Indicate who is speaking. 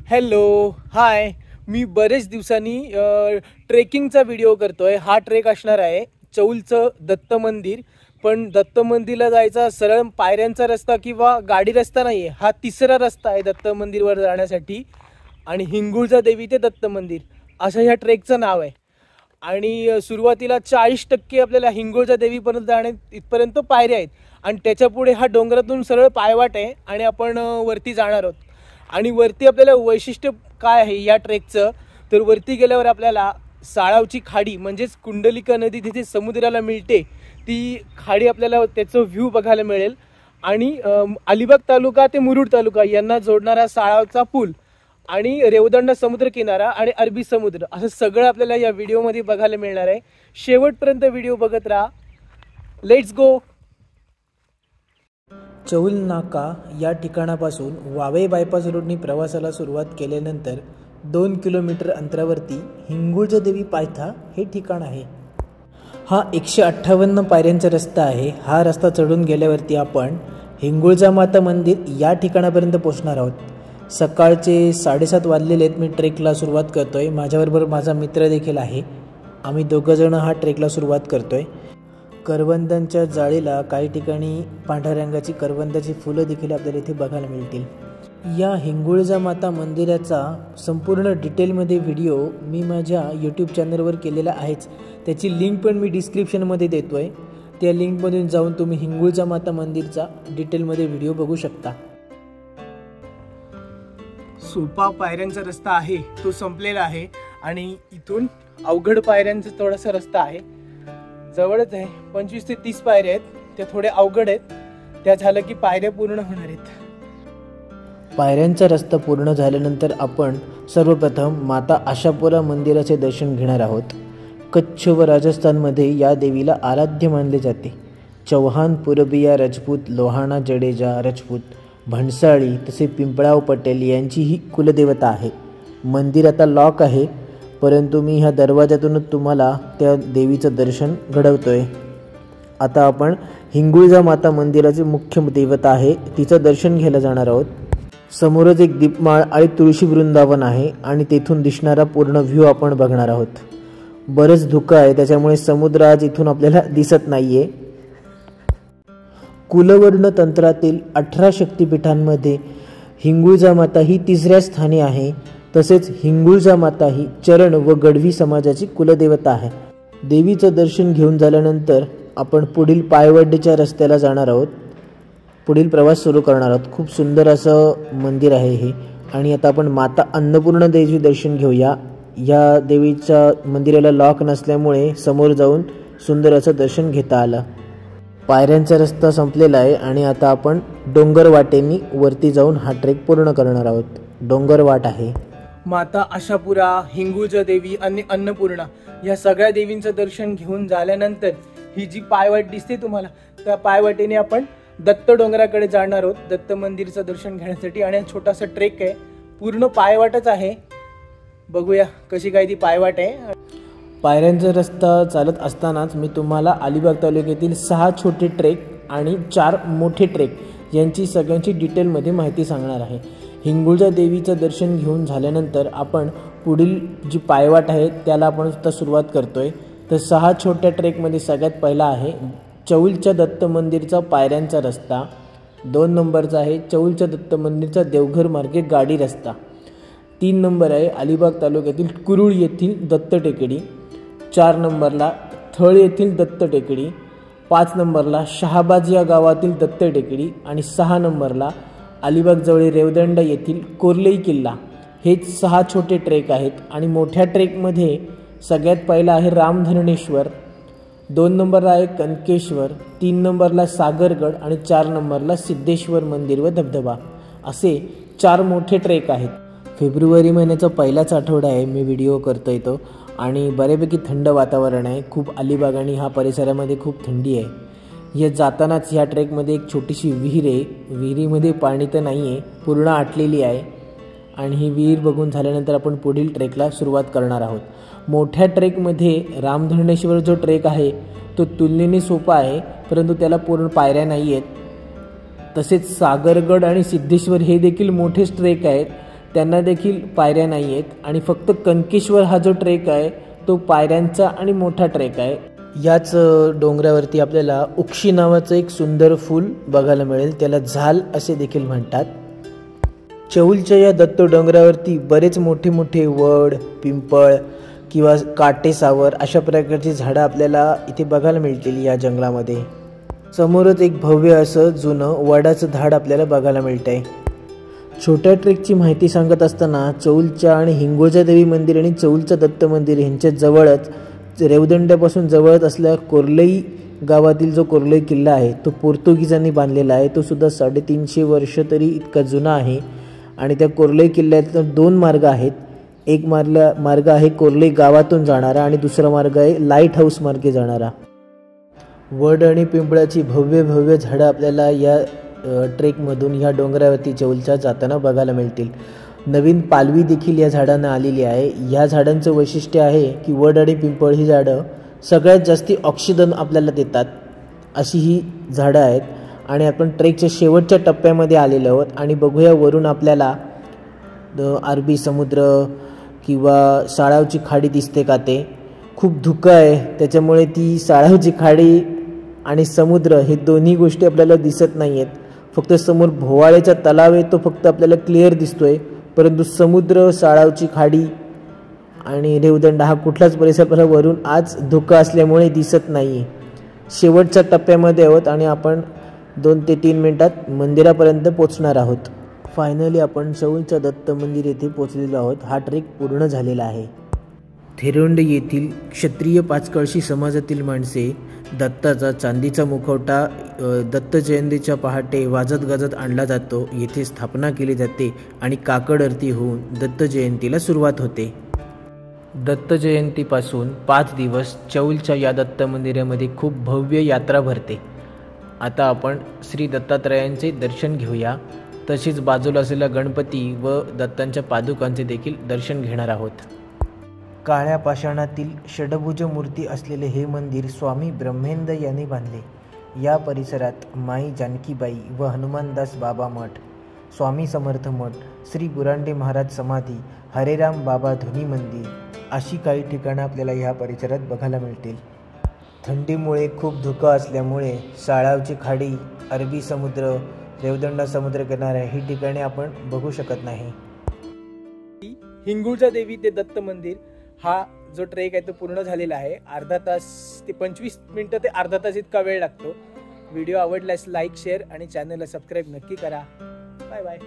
Speaker 1: Hello hi, मी बरेच दिवसांनी ट्रेकिंगचा video करतोय। हा ट्रेक असणार आहे चौलचं दत्त मंदिर। पण दत्त मंदिरला जायचा सरळ पायऱ्यांचा रस्ता किंवा गाडी रस्ता नाही आहे, हा तिसरा रस्ता आहे दत्त मंदिरवर जाण्यासाठी। आणि हिंगुळजा देवी ते दत्त मंदिर असं ह्या ट्रेकचं नाव आहे। आणि सुरुवातीला 40% आपल्याला हिंगुळजा देवीपर्यंत जाणे इथपर्यंत पायऱ्या आहेत आणि त्याच्या पुढे हा डोंगरातून सरळ पायवाट आहे आणि आपण वरती जाणार आहोत। आणि वरती आपल्याला वैशिष्ट्य काय आहे या ट्रेकचं, तर वरती गेल्यावर आपल्याला साळावची खाडी म्हणजेच कुंडलिका नदी तिथे समुद्राला मिळते, ती खाडी आपल्याला त्याचं व्ह्यू बघायला मिळेल। आणि अलिबाग तालुका ते मुरुड तालुका यांना जोडणारा साळावचा पूल आणि रेवदंडा समुद्र किनारा आणि अरबी समुद्र असं सगळं आपल्याला या व्हिडिओमध्ये बघायला मिळणार आहे। शेवटपर्यंत व्हिडिओ बघत राहा। Let's go. चौल नाका या ठिकाणापासून वावे बायपास रोडनी प्रवासाला सुरुवात केल्यानंतर 2 किलोमीटर अंतरावरती हिंगुळजा देवी पायथा हे ठिकाण आहे। हा 158 पायऱ्यांचा रस्ता आहे। हा रस्ता चढून गेल्यावरती आपण हिंगुळजा माता मंदिर या ठिकाणापर्यंत पोहोचणार आहोत। सकाळचे 7:30 वाजलेले आहेत। मी ट्रेकला सुरुवात करतोय, माझ्याबरोबर माझा मित्र देखील आहे। आम्ही दोघंजण हा ट्रेकला सुरुवात करतोय। करवंदांच्या जाळीला काही ठिकाणी पांढऱ्या रंगाची करवंदाची फुलं देखील आपल्याला इथे बघायला मिळतील। या हिंगुळजा माता मंदिराचा संपूर्ण डिटेलमध्ये व्हिडिओ मी माझ्या यूट्यूब चॅनलवर केलेला आहेच, त्याची लिंक पण मी डिस्क्रिप्शनमध्ये देतोय। त्या लिंकमधून जाऊन तुम्ही हिंगुळजा माता मंदिरचा डिटेलमध्ये व्हिडिओ बघू शकता। सोपा पायऱ्यांचा रस्ता आहे तो संपलेला आहे आणि इथून अवघड पायऱ्यांचा थोडासा रस्ता आहे, जवळच आहे। 25 ते 30 पायऱ्या आहेत, त्या थोड्या अवघड आहेत, त्या झालं की पायऱ्या पूर्ण होणार आहेत। पायऱ्यांचा रस्ता पूर्ण झाल्यानंतर आपण सर्वप्रथम माता आशापुरा मंदिराचे दर्शन घेणार आहोत। कच्छ व राजस्थानमध्ये या देवीला आराध्य मानले जाते। चौहान, पुरबिया राजपूत, लोहाणा, जडेजा राजपूत, भन्साळी तसे पिंपळाव पटेल यांची ही कुलदेवता आहे। मंदिर आता लॉक आहे, परंतु मी ह्या दरवाजातूनच तुम्हाला त्या देवीचं दर्शन घडवतोय। आता आपण हिंगुळजा माता मंदिराची मुख्य देवता आहे तिचं दर्शन घ्यायला जाणार आहोत। समोरच एक दीपमाळ आणि तुळशी वृंदावन आहे आणि तेथून दिसणारा पूर्ण व्ह्यू आपण बघणार आहोत। बरंच धुकं आहे, त्याच्यामुळे समुद्र आज इथून आपल्याला दिसत नाहीये। कुलवर्ण तंत्रातील 18 शक्तिपीठांमध्ये हिंगुळजा माता ही 3ऱ्या स्थानी आहे। तसेच हिंगुळजा माता ही चरण व गडवी समाजाची कुलदेवता आहे। देवीचं दर्शन घेऊन झाल्यानंतर आपण पुढील पायवाटेच्या रस्त्याला जाणार आहोत, पुढील प्रवास सुरू करणार आहोत। खूप सुंदर असं मंदिर आहे हे। आणि आता आपण माता अन्नपूर्णा देवीचे दर्शन घेऊया। या देवीच्या मंदिराला लॉक नसल्यामुळे समोर जाऊन सुंदर असं दर्शन घेता आलं। पायऱ्यांचा रस्ता संपलेला आहे आणि आता आपण डोंगर वाटेनी वरती जाऊन हा ट्रेक पूर्ण करणार आहोत। डोंगर वाट आहे। माता आशापुरा, हिंगुळजा देवी आणि अन्नपूर्णा या सगळ्या देवींचं दर्शन घेऊन झाल्यानंतर ही जी पायवाट दिसते तुम्हाला, त्या पायवाटेने आपण दत्त डोंगराकडे जाणार आहोत दत्त मंदिरचं दर्शन घेण्यासाठी। आणि छोटासा ट्रेक आहे, पूर्ण पायवाटच आहे। बघूया कशी काय ती पायवाट आहे। पायऱ्यांचा रस्ता चालत असतानाच मी तुम्हाला अलिबाग तालुक्यातील 6 छोटे ट्रेक आणि 4 मोठे ट्रेक यांची सगळ्यांची डिटेलमध्ये माहिती सांगणार आहे। हिंगुळजा देवीचं दर्शन घेऊन झाल्यानंतर आपण पुढील जी पायवाट आहे त्याला आपण आता सुरुवात करतोय। तर 6 छोट्या ट्रेकमध्ये सगळ्यात पहिला आहे चौलच्या दत्त मंदिरचा पायऱ्यांचा रस्ता। 2 नंबरचा आहे चौलच्या दत्त मंदिरचा देवघर मार्गे गाडी रस्ता। 3 नंबर आहे अलिबाग तालुक्यातील कुरुळ येथील दत्त टेकडी। 4 नंबरला थळ येथील दत्त टेकडी। 5 नंबरला शहाबाज या गावातील दत्त टेकडी आणि 6 नंबरला अलिबाग जवळ रेवदंडा येथील कोर्लई किल्ला। हे 6 छोटे ट्रेक आहेत। आणि मोठ्या ट्रेकमध्ये सगळ्यात पहिला आहे रामधरणेश्वर, 2 नंबरला आहे कनकेश्वर, 3 नंबरला सागरगड आणि 4 नंबरला सिद्धेश्वर मंदिर व धबधबा, असे 4 मोठे ट्रेक आहेत। फेब्रुवारी महिन्याचा पहिलाच आठवडा आहे मी व्हिडिओ करतोय तो, आणि बऱ्यापैकी थंड वातावरण आहे। खूप अलिबाग आणि ह्या परिसरामध्ये खूप थंडी आहे। या जातानाच ह्या ट्रेकमध्ये एक छोटीशी विहीर आहे, विहिरीमध्ये पाणी तर नाही आहे, पूर्ण आटलेली आहे। आणि ही विहीर बघून झाल्यानंतर आपण पुढील ट्रेकला सुरुवात करणार आहोत। मोठ्या ट्रेकमध्ये रामधरणेश्वर जो ट्रेक आहे तो तुलनेने सोपा आहे, परंतु त्याला पूर्ण पायऱ्या नाही आहेत। तसेच सागरगड आणि सिद्धेश्वर हे देखील मोठेच ट्रेक आहेत, त्यांना देखील पायऱ्या नाही आहेत आणि फक्त कनकेश्वर हा जो ट्रेक आहे तो पायऱ्यांचा आणि मोठा ट्रेक आहे. याच डोंगरावरती आपल्याला उक्षी नावाचं एक सुंदर फूल बघायला मिळेल, त्याला झाल असे देखील म्हणतात. चौलच्या या दत्त डोंगरावरती बरेच मोठे मोठे वड, पिंपळ किंवा काटेसावर अशा प्रकारची झाडं आपल्याला इथे बघायला मिळतील. या जंगलामध्ये समोरच एक भव्य असं जुनं वडाचं झाड आपल्याला बघायला मिळतंय. छोट्या ट्रेकची माहिती सांगत असताना चौलच्या आणि हिंगोजा देवी मंदिर आणि चौलचं दत्त मंदिर यांच्या जवळच रेवदंड्यापासून जवळच असलेल्या कोर्लई गावातील जो कोर्लई किल्ला आहे तो पोर्तुगीजांनी बांधलेला आहे. तो सुद्धा 350 वर्ष तरी इतका जुना आहे. आणि त्या कोर्लई किल्ल्यात 2 मार्ग आहेत. एक मार्ग आहे कोर्लई गावातून जाणारा आणि दुसरा मार्ग आहे लाईट हाऊस मार्गे जाणारा. वड आणि पिंपळाची भव्य भव्य झाडं आपल्याला या ट्रेकमधून ह्या डोंगरावरती चौलच्या जाताना बघायला मिळतील. नवीन पालवी देखील या झाडांना आलेली आहे. ह्या झाडांचं वैशिष्ट्य आहे की वड आणि पिंपळ ही झाडं सगळ्यात जास्ती ऑक्सिजन आपल्याला देतात अशी ही झाडं आहेत. आणि आपण ट्रेकच्या शेवटच्या टप्प्यामध्ये आलेलो आहोत आणि बघूया वरून आपल्याला अरबी समुद्र किंवा साळावची खाडी दिसते का ते. खूप धुकं आहे त्याच्यामुळे ती साळावची खाडी आणि समुद्र हे दोन्ही गोष्टी आपल्याला दिसत नाही आहेत. फक्त समोर भोवाळेचा तलाव आहे तो फक्त आपल्याला क्लिअर दिसतोय, परंतु समुद्र, साळावची खाडी आणि रेवदंडा हा कुठलाच परिसर आपल्याला वरून आज धुकं असल्यामुळे दिसत नाही. शेवटच्या टप्प्यामध्ये आहोत आणि आपण 2 ते 3 मिनिटात मंदिरापर्यंत पोहोचणार आहोत. फायनली आपण चौलच्या दत्त मंदिर येथे पोहोचलेलो आहोत. हा ट्रेक पूर्ण झालेला आहे. थेरोंड येथील क्षत्रिय पाचकळशी समाजातील माणसे दत्ताचा चांदीचा मुखवटा दत्त जयंतीच्या पहाटे वाजत गाजत आणला जातो. येथे स्थापना केली जाते आणि काकड आरती होऊन दत्त जयंतीला सुरुवात होते. दत्त जयंतीपासून 5 दिवस चौलच्या या दत्त मंदिरामध्ये खूप भव्य यात्रा भरते. आता आपण श्री दत्तात्रयांचे दर्शन घेऊया. तसेच बाजूला असलेल्या गणपती व दत्तांच्या पादुकांचे देखील दर्शन घेणार आहोत. काळ्या पाषाणातील षडभुज मूर्ती असलेले हे मंदिर स्वामी ब्रह्मेंद्र यांनी बांधले. या परिसरात माई जानकीबाई व हनुमानदास बाबा मठ, स्वामी समर्थ मठ, श्री बुरांडे महाराज समाधी, हरेराम बाबा धुनी मंदिर अशी काही ठिकाणं आपल्याला ह्या परिसरात बघायला मिळतील. थंडीमुळे खूप धुकं असल्यामुळे साळावची खाडी, अरबी समुद्र, रेवदंडा समुद्र किनारा ही ठिकाणे आपण बघू शकत नाही. हिंगुळजा देवी ते दत्त मंदिर हा जो ट्रेक आहे तो पूर्ण झालेला आहे. अर्धा तास ते 25 मिनिटं ते अर्धा तास इतका वेळ लागतो. व्हिडिओ आवडल्यास लाईक, शेअर आणि चॅनलला सबस्क्राईब नक्की करा. Bye bye.